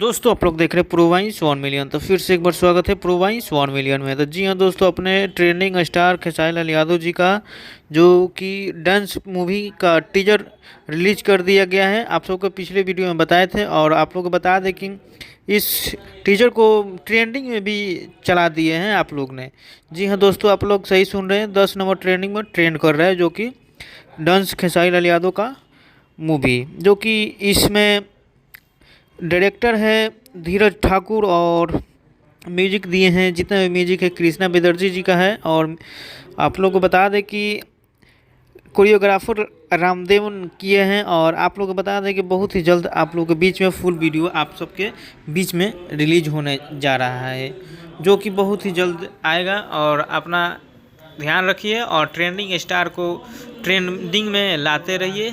दोस्तों आप लोग देख रहे हैं प्रोवाइंस 1 मिलियन। तो फिर से एक बार स्वागत है प्रोवाइंस 1 मिलियन में। तो जी हाँ दोस्तों, अपने ट्रेंडिंग स्टार खेसारी लाल यादव जी का जो कि डांस मूवी का टीजर रिलीज कर दिया गया है। आप सबको पिछले वीडियो में बताए थे और आप लोग को बता दें कि इस टीजर को ट्रेंडिंग में भी चला दिए हैं आप लोग ने। जी हाँ दोस्तों, आप लोग सही सुन रहे हैं, 10 नंबर ट्रेंडिंग में ट्रेंड कर रहा है जो कि डांस खेसारी लाल यादव का मूवी, जो कि इसमें डायरेक्टर है धीरज ठाकुर और म्यूजिक दिए हैं, जितना भी म्यूजिक है कृष्णा बेदर्जी जी का है। और आप लोग को बता दें कि कोरियोग्राफर रामदेवन किए हैं। और आप लोग को बता दें कि बहुत ही जल्द आप लोग के बीच में फुल वीडियो आप सबके बीच में रिलीज होने जा रहा है, जो कि बहुत ही जल्द आएगा। और अपना ध्यान रखिए और ट्रेंडिंग स्टार को ट्रेंडिंग में लाते रहिए।